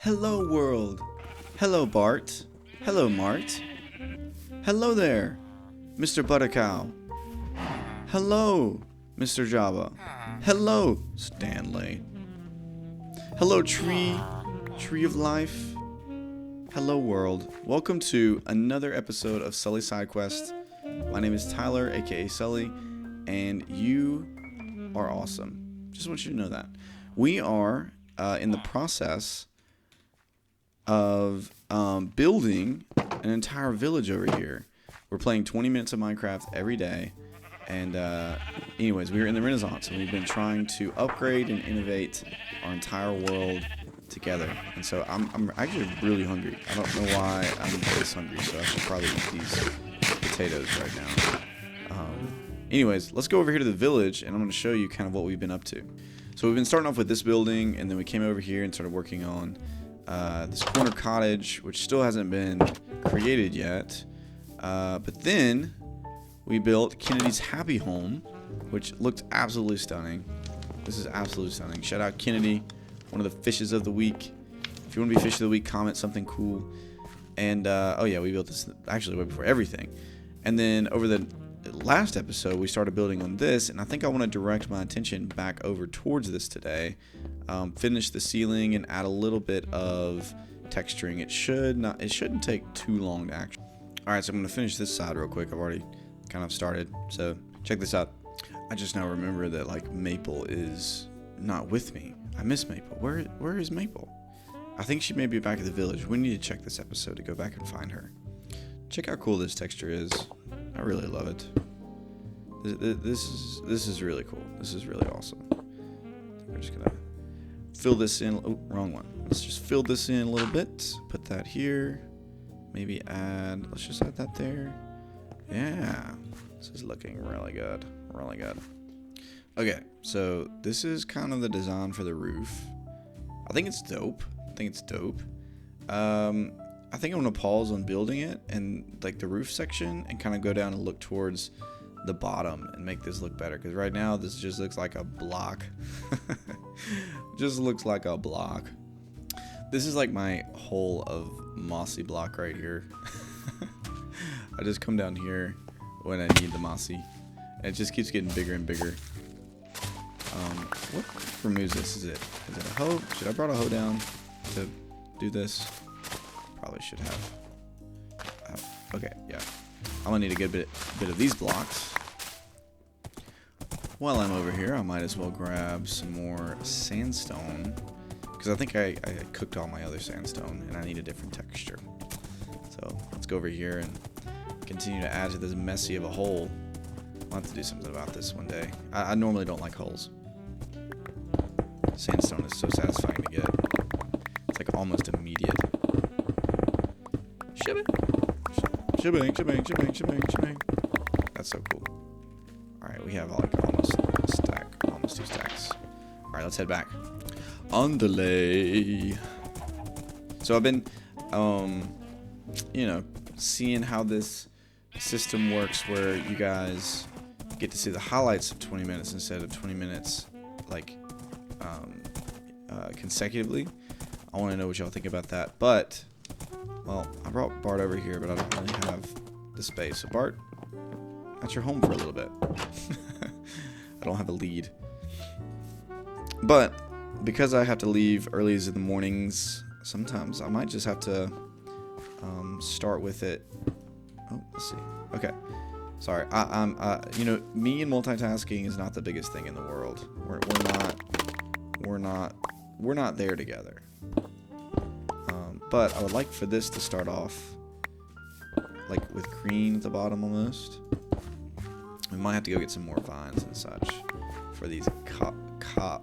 Hello world. Hello Bart. Hello Mart. Hello there, Mr. Buttercow. Hello, Mr. Java. Hello, Stanley. Hello Tree of Life. Hello world. Welcome to another episode of Sulli Side Quest. My name is Tyler, aka Sulli, and you are awesome. Just want you to know that. We are in the process of building an entire village over here. We're playing 20 minutes of Minecraft every day, and anyways, we're in the Renaissance, and we've been trying to upgrade and innovate our entire world together. And so I'm actually really hungry. I don't know why I'm this hungry, so I should probably eat these potatoes right now. Anyways, let's go over here to the village, and I'm going to show you kind of what we've been up to. So we've been starting off with this building, and then we came over here and started working on this corner cottage, which still hasn't been created yet. But then we built Kennedy's happy home, which looked absolutely stunning. This is absolutely stunning. Shout out Kennedy, one of the fishes of the week. If you want to be fish of the week, comment something cool. And oh yeah, we built this actually way before everything. And then over the last episode, we started building on this, and I think I want to direct my attention back over towards this today. Finish the ceiling and add a little bit of texturing. It shouldn't take too long to actually. All right, so I'm going to finish this side real quick. I've already kind of started, so check this out. I just now remember that like Maple is not with me. I miss Maple. Where is Maple? I think she may be back at the village. We need to check this episode to go back and find her. Check how cool this texture is. I really love it. This is really cool. This is really awesome. We're just gonna fill this in. Oh, wrong one. Let's just fill this in a little bit. Put that here. Maybe add. Let's just add that there. Yeah. This is looking really good. Really good. Okay, so this is kind of the design for the roof. I think it's dope. I think I'm gonna pause on building it and like the roof section and kind of go down and look towards the bottom and make this look better, because right now this just looks like a block. Just looks like a block. This is like my hole of mossy block right here. I just come down here when I need the mossy, and it just keeps getting bigger and bigger. What removes this? Is it a hoe? Should I brought a hoe down to do this? Probably should have. Okay, yeah. I'm gonna need a good bit of these blocks. While I'm over here, I might as well grab some more sandstone, because I think I cooked all my other sandstone and I need a different texture. So let's go over here and continue to add to this messy of a hole. I'll have to do something about this one day. I normally don't like holes. Sandstone is so satisfying to get. It's like almost immediate. Shebang. That's so cool. Alright, we have like almost two stacks. Alright, let's head back. Underlay. So I've been, seeing how this system works, where you guys get to see the highlights of 20 minutes instead of 20 minutes, like, consecutively. I want to know what y'all think about that. But, well, I brought Bart over here, but I don't really have the space. So Bart, that's your home for a little bit. I don't have a lead. But because I have to leave early in the mornings, sometimes I might just have to start with it. Oh, let's see. Okay. Sorry. Me and multitasking is not the biggest thing in the world. We're not there together. But I would like for this to start off like with green at the bottom almost. We might have to go get some more vines and such for these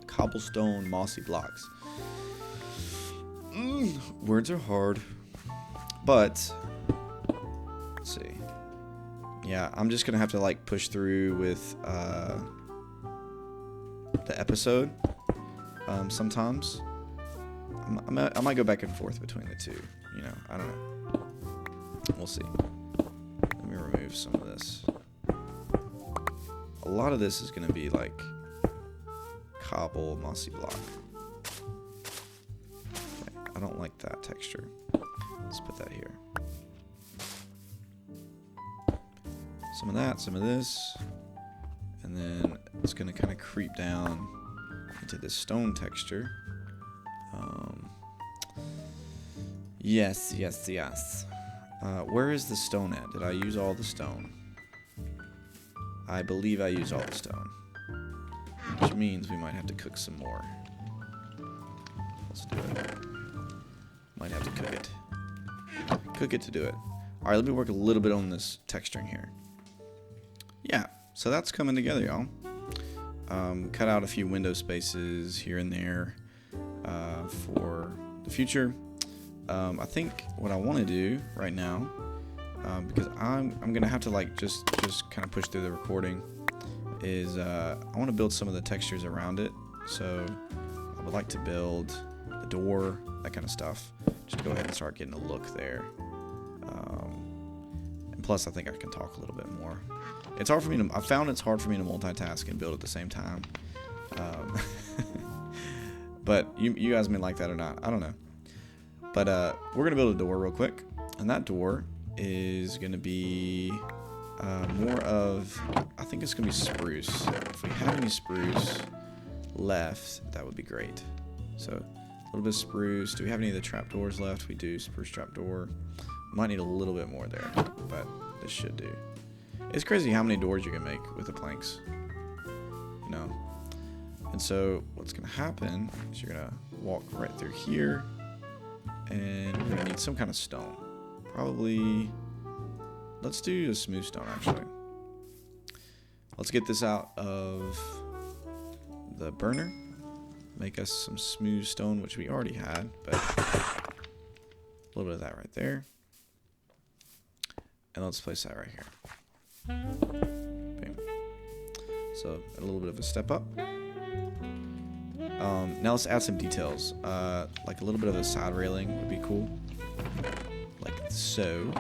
cobblestone mossy blocks. Words are hard. But let's see. Yeah, I'm just gonna have to like push through with the episode sometimes. I might go back and forth between the two. I don't know. We'll see. Let me remove some of this. A lot of this is going to be like cobble mossy block. Okay. I don't like that texture. Let's put that here. Some of that, some of this. And then it's going to kind of creep down into this stone texture. Yes. Where is the stone at? Did I use all the stone? I believe I used all the stone. Which means we might have to cook some more. Let's do it. Might have to cook it. Cook it to do it. Alright, let me work a little bit on this texturing here. Yeah, so that's coming together, y'all. Cut out a few window spaces here and there for the future. I think what I want to do right now, because I'm gonna have to like just kind of push through the recording, is I want to build some of the textures around it. So I would like to build the door, that kind of stuff. Just go ahead and start getting a look there. And plus, I think I can talk a little bit more. It's hard for me to. I found it's hard for me to multitask and build at the same time. But you guys may like that or not. I don't know. But we're gonna build a door real quick, and that door is gonna be more of. I think it's gonna be spruce. If we have any spruce left, that would be great. So a little bit of spruce. Do we have any of the trapdoors left? We do. Spruce trapdoor. Might need a little bit more there, but this should do. It's crazy how many doors you can make with the planks, you know. And so what's gonna happen is you're gonna walk right through here, and we're gonna need some kind of stone. Probably, let's do a smooth stone actually. Let's get this out of the burner. Make us some smooth stone, which we already had, but a little bit of that right there. And let's place that right here. Bam. So a little bit of a step up. Now let's add some details. Like a little bit of a side railing would be cool. Like so.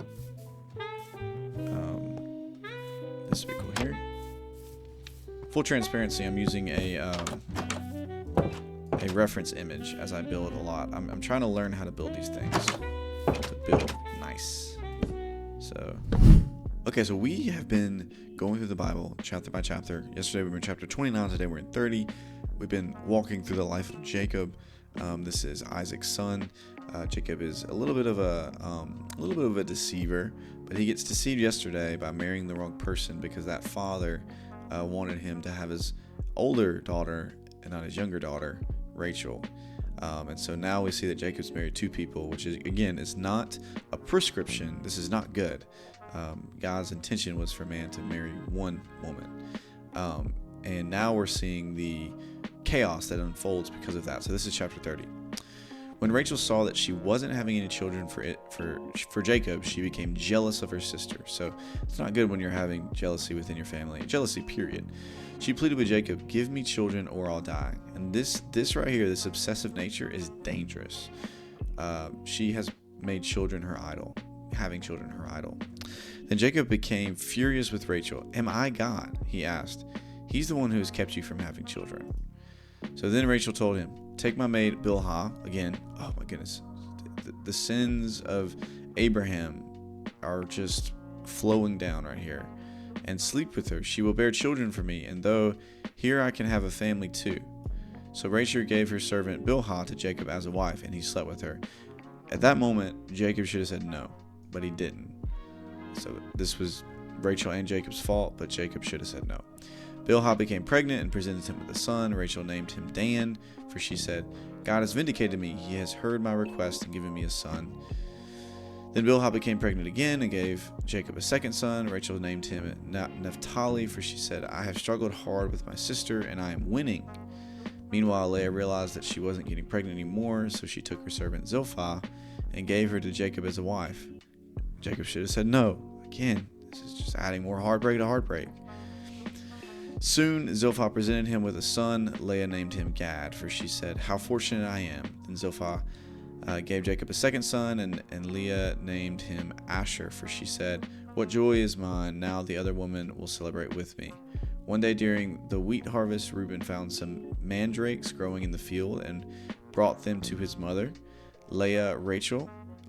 This would be cool here. Full transparency, I'm using a reference image as I build a lot. I'm trying to learn how to build these things. To build nice. So, okay, so we have been going through the Bible chapter by chapter. Yesterday we were in chapter 29. Today we're in 30. We've been walking through the life of Jacob. This is Isaac's son. Jacob is a little bit of a deceiver, but he gets deceived yesterday by marrying the wrong person because that father wanted him to have his older daughter and not his younger daughter, Rachel. And so now we see that Jacob's married two people, which is, again, is not a prescription. This is not good. God's intention was for man to marry one woman. And now we're seeing the chaos that unfolds because of that. So this is chapter 30. When Rachel saw that she wasn't having any children for Jacob, she became jealous of her sister. So it's not good when you're having jealousy within your family. Jealousy, period. She pleaded with Jacob, "Give me children or I'll die." And this right here, this obsessive nature is dangerous. She has made children her idol, having children her idol. Then Jacob became furious with Rachel. "Am I God?" he asked. "He's the one who has kept you from having children." So then Rachel told him, "Take my maid Bilhah." Again, oh my goodness. The sins of Abraham are just flowing down right here. "And sleep with her. She will bear children for me, and though here I can have a family too." So Rachel gave her servant Bilhah to Jacob as a wife, and he slept with her. At that moment, Jacob should have said no, but he didn't. So this was Rachel and Jacob's fault, but Jacob should have said no. Bilhah became pregnant and presented him with a son. Rachel named him Dan, for she said, "God has vindicated me. He has heard my request and given me a son." Then Bilhah became pregnant again and gave Jacob a second son. Rachel named him Naphtali, for she said, "I have struggled hard with my sister, and I am winning." Meanwhile, Leah realized that she wasn't getting pregnant anymore, so she took her servant Zilpah and gave her to Jacob as a wife. Jacob should have said no. Again, this is just adding more heartbreak to heartbreak. Soon Zilpah presented him with a son. Leah named him Gad, for she said, "How fortunate I am." Then Zilpah gave Jacob a second son, and Leah named him Asher, for she said, "What joy is mine, now the other woman will celebrate with me." One day during the wheat harvest, Reuben found some mandrakes growing in the field and brought them to his mother. Mother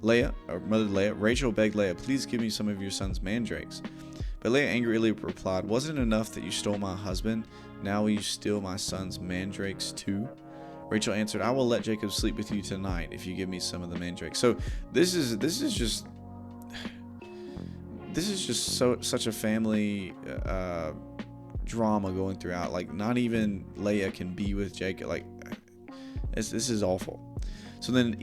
Leah, Rachel begged Leah, please give me some of your son's mandrakes. But Leah angrily replied, wasn't it enough that you stole my husband? Now will you steal my son's mandrakes too? Rachel answered, I will let Jacob sleep with you tonight if you give me some of the mandrakes. So this is just such a family drama going throughout. Like, not even Leah can be with Jacob. Like, this is awful. So then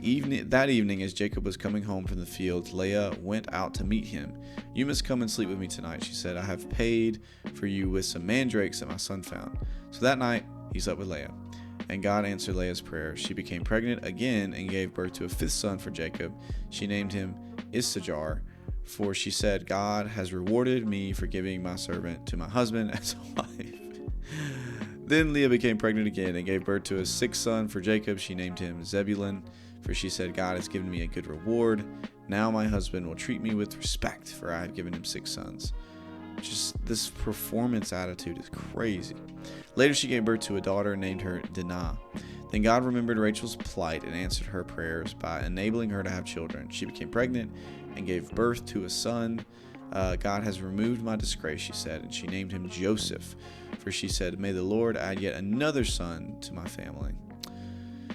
that evening, as Jacob was coming home from the field, Leah went out to meet him. You must come and sleep with me tonight, she said. I have paid for you with some mandrakes that my son found. So that night, he slept with Leah. And God answered Leah's prayer. She became pregnant again and gave birth to a fifth son for Jacob. She named him Issachar, for she said, God has rewarded me for giving my servant to my husband as a wife. Then Leah became pregnant again and gave birth to a sixth son for Jacob. She named him Zebulun, for she said, God has given me a good reward. Now my husband will treat me with respect, for I have given him 6 sons. Just this performance attitude is crazy. Later she gave birth to a daughter and named her Dinah. Then God remembered Rachel's plight and answered her prayers by enabling her to have children. She became pregnant and gave birth to a son. God has removed my disgrace, she said, and she named him Joseph, for she said, may the Lord add yet another son to my family.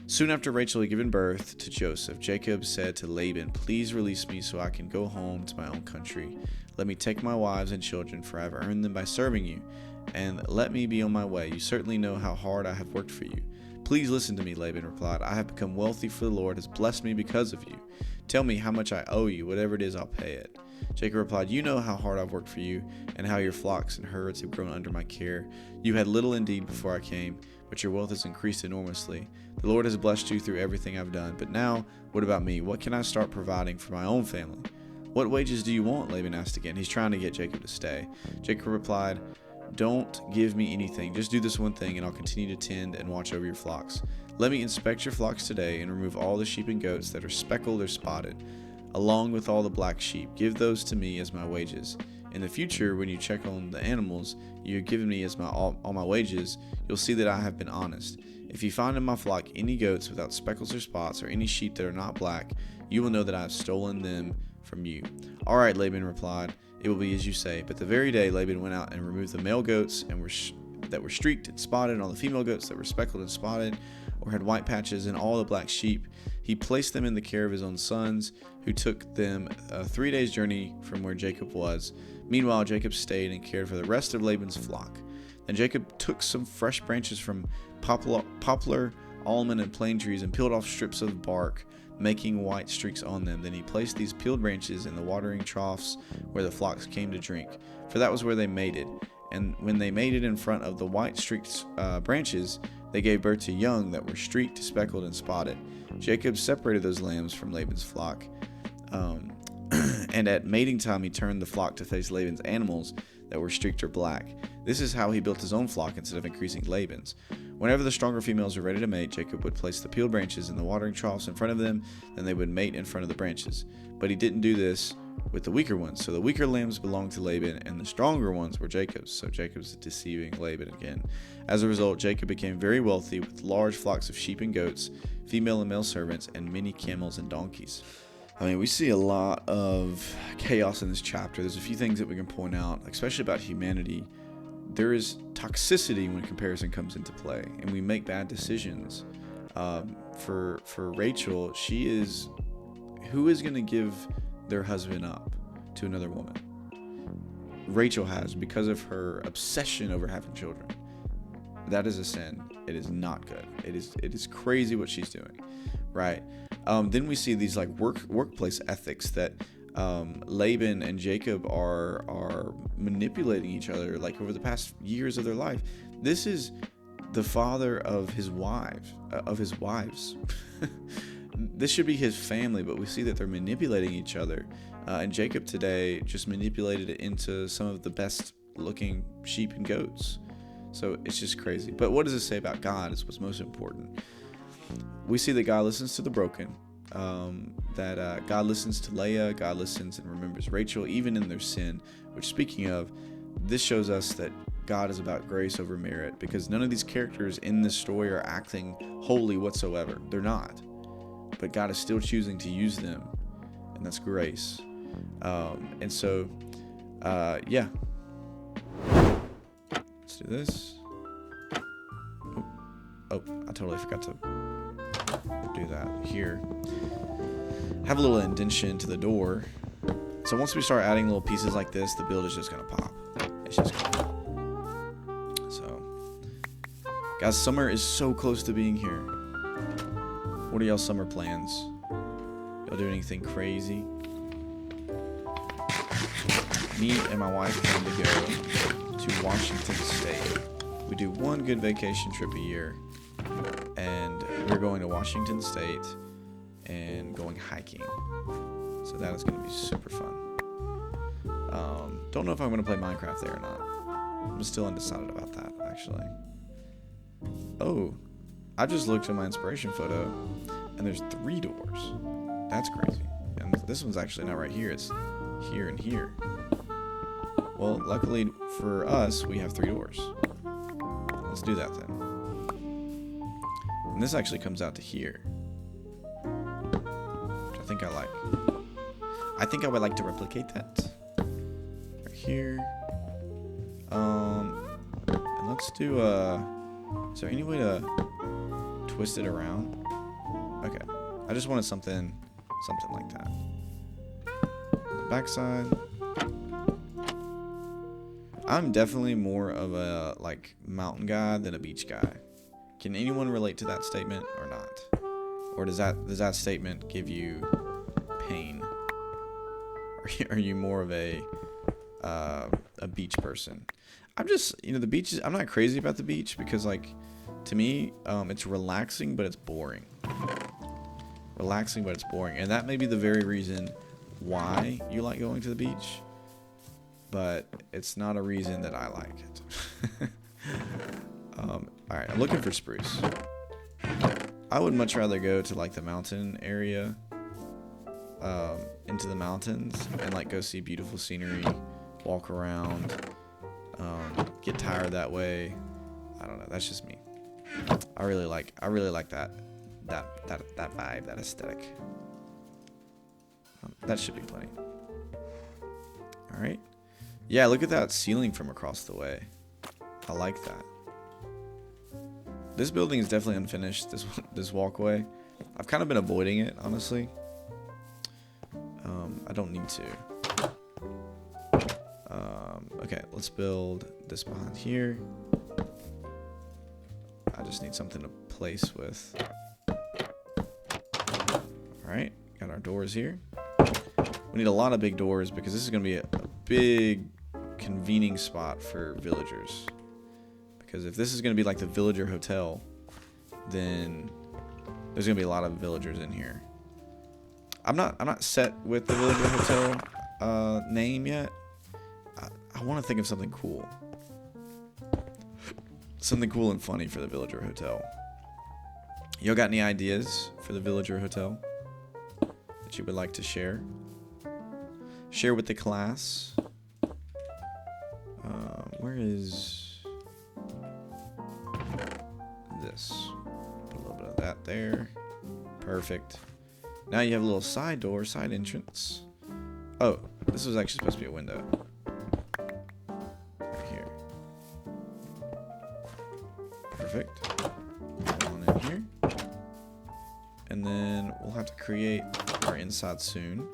Soon after Rachel had given birth to Joseph, Jacob said to Laban, please release me so I can go home to my own country. Let me take my wives and children, for I have earned them by serving you, and let me be on my way. You certainly know how hard I have worked for you. Please listen to me, Laban replied. I have become wealthy, for the Lord has blessed me because of you. Tell me how much I owe you. Whatever it is, I'll pay it. Jacob replied, you know how hard I've worked for you, and how your flocks and herds have grown under my care. You had little indeed before I came, but your wealth has increased enormously. The Lord has blessed you through everything I've done. But now, what about me? What can I start providing for my own family? What wages do you want? Laban asked again. He's trying to get Jacob to stay. Jacob replied, don't give me anything. Just do this one thing, and I'll continue to tend and watch over your flocks. Let me inspect your flocks today and remove all the sheep and goats that are speckled or spotted, along with all the black sheep. Give those to me as my wages. In the future, when you check on the animals you have given me as all my wages, you'll see that I have been honest. If you find in my flock any goats without speckles or spots, or any sheep that are not black, you will know that I have stolen them from you. All right, Laban replied, it will be as you say. But the very day Laban went out and removed the male goats that were streaked and spotted, and all the female goats that were speckled and spotted, or had white patches, and all the black sheep, he placed them in the care of his own sons, who took them 3 days' journey from where Jacob was. Meanwhile, Jacob stayed and cared for the rest of Laban's flock. Then Jacob took some fresh branches from poplar, almond, and plane trees and peeled off strips of bark, making white streaks on them. Then he placed these peeled branches in the watering troughs where the flocks came to drink, for that was where they mated. And when they mated in front of the white streaked branches, they gave birth to young that were streaked, speckled, and spotted. Jacob separated those lambs from Laban's flock. And at mating time, he turned the flock to face Laban's animals that were streaked or black. This is how he built his own flock instead of increasing Laban's. Whenever the stronger females were ready to mate, Jacob would place the peeled branches in the watering troughs in front of them, then they would mate in front of the branches. But he didn't do this with the weaker ones. So the weaker lambs belonged to Laban, and the stronger ones were Jacob's. So Jacob's deceiving Laban again. As a result, Jacob became very wealthy with large flocks of sheep and goats, female and male servants, and many camels and donkeys. I mean, we see a lot of chaos in this chapter. There's a few things that we can point out, especially about humanity. There is toxicity when comparison comes into play, and we make bad decisions. For Rachel, who is going to give their husband up to another woman? Rachel has, because of her obsession over having children. That is a sin. It is not good. It is crazy what she's doing, right? Then we see these like workplace ethics that Laban and Jacob are manipulating each other like over the past years of their life. This is the father of his wives. This should be his family, but we see that they're manipulating each other. And Jacob today just manipulated it into some of the best looking sheep and goats. So it's just crazy. But what does it say about God is what's most important. We see that God listens to the broken, that God listens to Leah, God listens and remembers Rachel, even in their sin, which, speaking of, this shows us that God is about grace over merit, because none of these characters in this story are acting holy whatsoever. They're not. but God is still choosing to use them, and that's grace. And so, yeah. Let's do this. Oh, I totally forgot to do that here. Have a little indentation to the door. So once we start adding little pieces like this, the build is just going to pop. It's just going to pop. So, guys, summer is so close to being here. What are y'all summer plans? Y'all do anything crazy? Me and my wife plan to go to Washington State. We do one good vacation trip a year. And we're going to Washington State and going hiking. So that is going to be super fun. Don't know if I'm going to play Minecraft there or not. I'm still undecided about that, actually. Oh, I just looked at my inspiration photo, and there's 3 doors. That's crazy. And this one's actually not right here. It's here and here. Well, luckily for us, we have 3 doors. Let's do that then. And this actually comes out to here, which I think I like. I think I would like to replicate that right here. And let's do is there any way to twist it around? Okay, I just wanted something like that. The backside. I'm definitely more of a like mountain guy than a beach guy. Can anyone relate to that statement or not? Or does that statement give you pain? Are you more of a beach person? I'm just, the beach I'm not crazy about the beach because, like, to me, it's relaxing, but it's boring. Relaxing, but it's boring. And that may be the very reason why you like going to the beach, but it's not a reason that I like it. Alright, I'm looking for spruce. I would much rather go to, like, the mountain area, into the mountains, and, like, go see beautiful scenery, walk around, get tired that way. I don't know, that's just me. I really like that vibe, that aesthetic. That should be plenty. Alright. Yeah, look at that ceiling from across the way. I like that. This building is definitely unfinished, this walkway. I've kind of been avoiding it, honestly. I don't need to. Okay, let's build this behind here. I just need something to place with. Alright, got our doors here. We need a lot of big doors because this is going to be a big convening spot for villagers. Because if this is going to be like the villager hotel, then there's going to be a lot of villagers in here. I'm not set with the villager hotel name yet. I want to think of something cool. Something cool and funny for the villager hotel. Y'all got any ideas for the villager hotel that you would like to share? Share with the class. Where is this? Put a little bit of that there. Perfect. Now you have a little side door, side entrance. Oh, this was actually supposed to be a window. Right here. Perfect. One in here. And then we'll have to create our inside soon.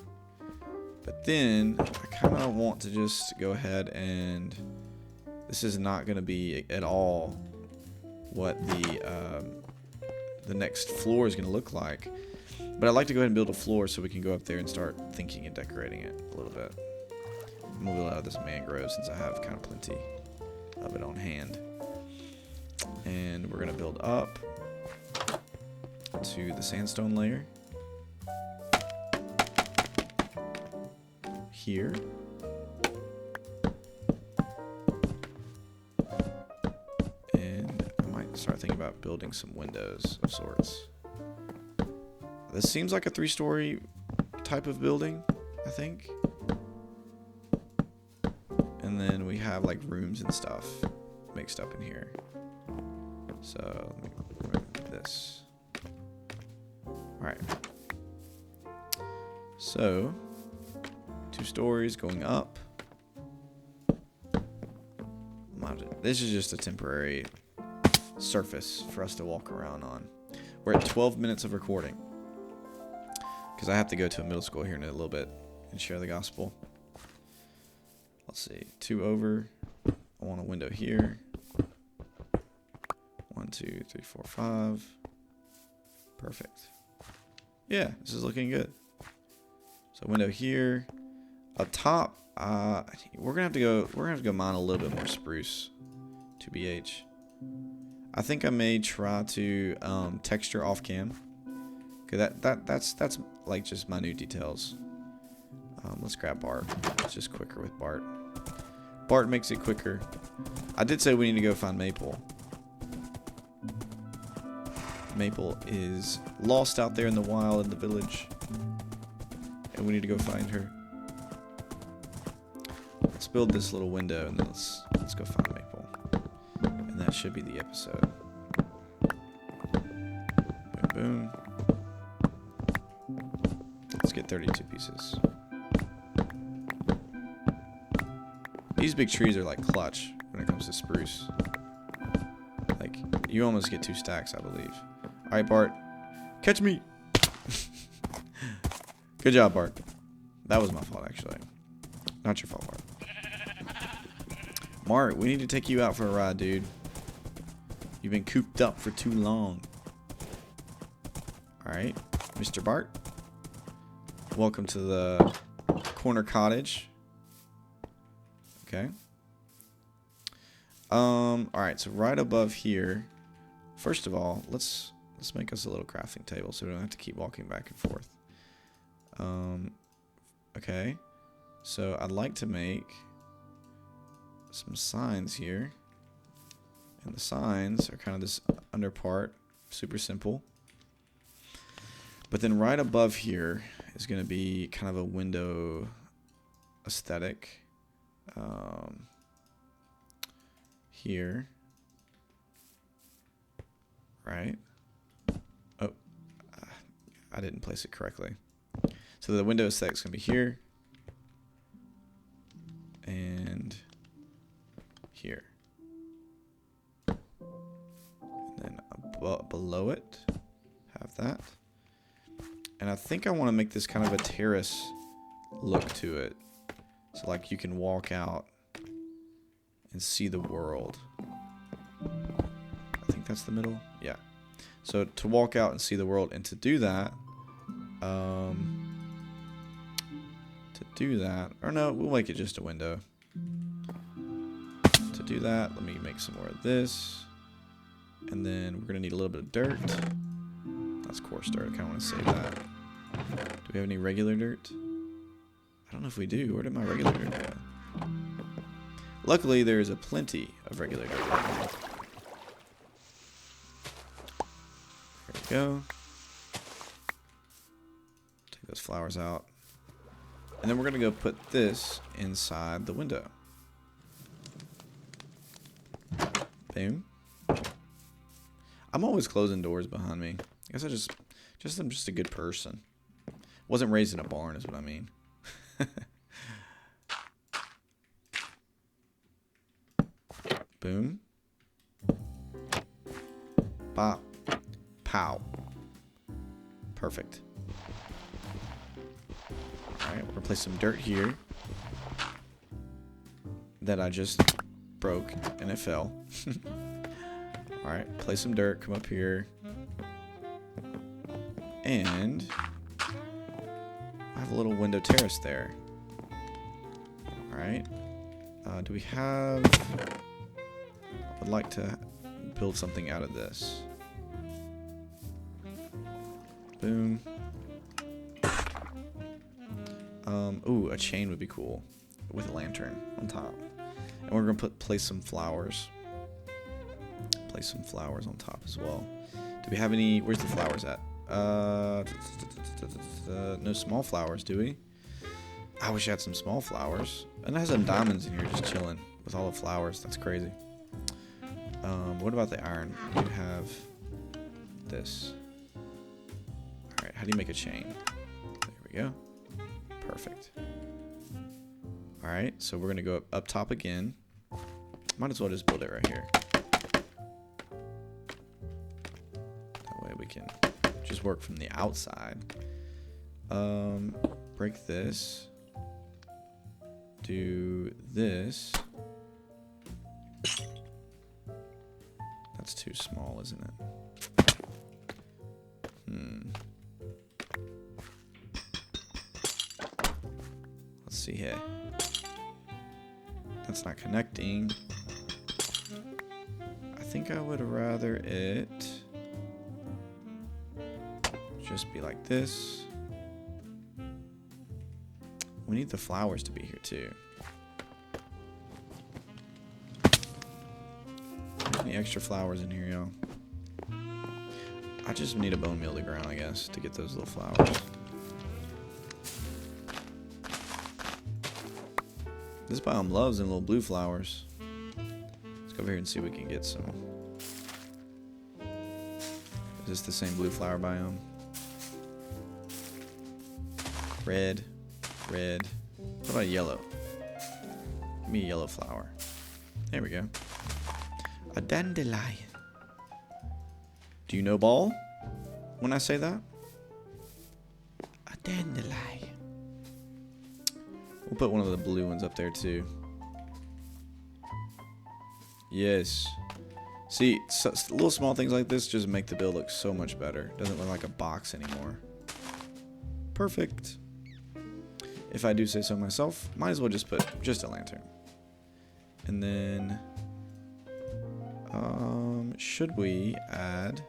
But then I kind of want to just go ahead and this is not going to be at all what the next floor is going to look like. But I'd like to go ahead and build a floor so we can go up there and start thinking and decorating it a little bit. Move a lot of this mangrove since I have kind of plenty of it on hand. And we're going to build up to the sandstone layer. Here. And I might start thinking about building some windows of sorts. This seems like a 3-story type of building, I think. And then we have like rooms and stuff mixed up in here. So let me remove this. All Alright. So, 2 stories going up. This is just a temporary surface for us to walk around on. We're at 12 minutes of recording. Because I have to go to a middle school here in a little bit and share the gospel. Let's see. 2 over. I want a window here. 1, 2, 3, 4, 5. Perfect. Yeah, this is looking good. So window here. Up top, we're gonna have to go mine a little bit more spruce. 2BH. I think I may try to texture off cam. Okay, that's like just minute details. Let's grab Bart. It's just quicker with Bart. Bart makes it quicker. I did say we need to go find Maple. Maple is lost out there in the wild in the village. And we need to go find her. Let's build this little window and then let's go find Maple. And that should be the episode. Boom, boom. Let's get 32 pieces. These big trees are like clutch when it comes to spruce. Like, you almost get 2 stacks, I believe. Alright, Bart. Catch me! Good job, Bart. That was my fault, actually. Not your fault, Bart. Mart, we need to take you out for a ride, dude. You've been cooped up for too long. Alright, Mr. Bart. Welcome to the corner cottage. Okay. Alright, so right above here. First of all, let's make us a little crafting table so we don't have to keep walking back and forth. Okay. So I'd like to make some signs here. And the signs are kind of this under part. Super simple. But then right above here is going to be kind of a window aesthetic. Here. Right? Oh. I didn't place it correctly. So the window aesthetic is going to be here. And here. And then below it, have that. And I think I want to make this kind of a terrace look to it. So like you can walk out and see the world. I think that's the middle. Yeah. So to walk out and see the world, and to do that, or no, we'll make it just a window. To do that, let me make some more of this. And then we're going to need a little bit of dirt. That's coarse dirt. I kind of want to save that. Do we have any regular dirt? I don't know if we do. Where did my regular dirt go? Luckily, there is a plenty of regular dirt. There we go. Take those flowers out. And then we're going to go put this inside the window. Boom. I'm always closing doors behind me. I guess I'm just a good person. Wasn't raised in a barn is what I mean. Boom. Pop. Pow. Perfect. Alright, we're gonna place some dirt here. That I just broke and it fell. Alright, place some dirt, come up here. And I have a little window terrace there. Alright. Do we have... I would like to build something out of this. Boom. Ooh, a chain would be cool. With a lantern on top. And we're going to place some flowers. Place some flowers on top as well. Do we have any... Where's the flowers at? No small flowers, do we? I wish I had some small flowers. And it has some diamonds in here just chilling with all the flowers. That's crazy. What about the iron? You have this. Alright, how do you make a chain? There we go. Perfect. All right, so we're gonna go up top again. Might as well just build it right here. That way we can just work from the outside. Break this. Do this. That's too small, isn't it? Let's see here. That's not connecting. I think I would rather it just be like this. We need the flowers to be here too. Any extra flowers in here, y'all? I just need a bone meal to ground, I guess, to get those little flowers. This biome loves them little blue flowers. Let's go over here and see if we can get some. Is this the same blue flower biome? Red. Red. What about yellow? Give me a yellow flower. There we go. A dandelion. Do you know ball when I say that? A dandelion. We'll put one of the blue ones up there too. Yes. See, little small things like this just make the build look so much better. Doesn't look like a box anymore. Perfect. If I do say so myself, might as well just put just a lantern. And then, should we add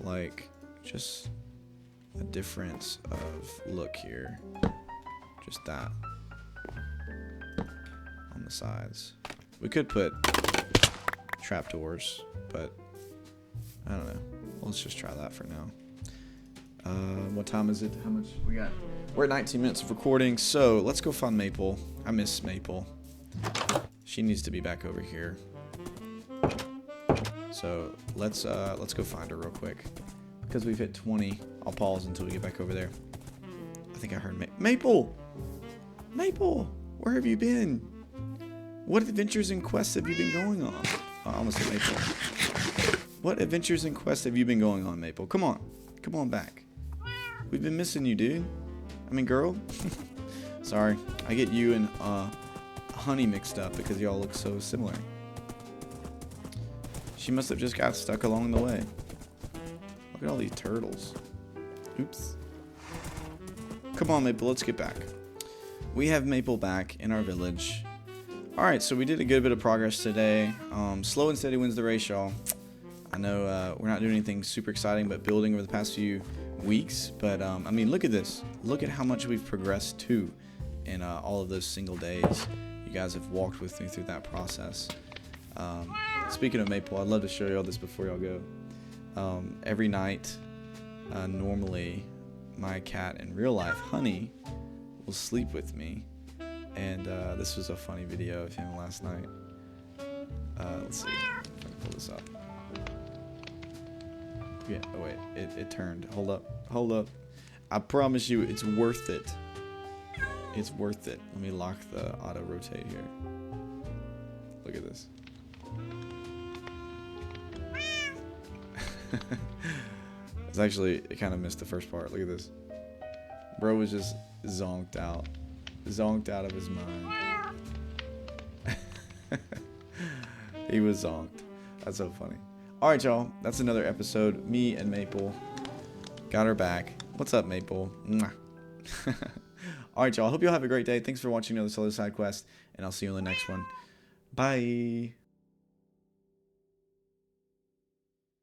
like just a difference of look here? Just that on the sides. We could put trapdoors, but I don't know. Let's just try that for now. What time is it? How much we got? We're at 19 minutes of recording, so let's go find Maple. I miss Maple. She needs to be back over here. So let's go find her real quick. Because we've hit 20, I'll pause until we get back over there. I think I heard Maple! Maple! Where have you been? What adventures and quests have you been going on? Oh, I almost hit Maple. What adventures and quests have you been going on, Maple? Come on. Come on back. We've been missing you, dude. I mean, girl. Sorry. I get you and Honey mixed up because y'all look so similar. She must have just got stuck along the way. Look at all these turtles. Oops. Come on, Maple. Let's get back. We have Maple back in our village. Alright, so we did a good bit of progress today. Slow and steady wins the race, y'all. I know we're not doing anything super exciting, but building over the past few weeks. But, I mean, look at this. Look at how much we've progressed, too, in all of those single days. You guys have walked with me through that process. Speaking of Maple, I'd love to show you all this before y'all go. Every night, normally, my cat in real life, Honey, will sleep with me. And this was a funny video of him last night. Let's see if I can pull this up. Yeah, oh wait, it turned. Hold up. I promise you, it's worth it. It's worth it. Let me lock the auto rotate here. Look at this. It's actually, it kind of missed the first part. Look at this. Bro was just zonked out. Zonked out of his mind. He was zonked. That's so funny. Alright, y'all. That's another episode. Me and Maple got her back. What's up, Maple? Alright, y'all. Hope y'all have a great day. Thanks for watching another solo side quest, and I'll see you on the next one. Bye.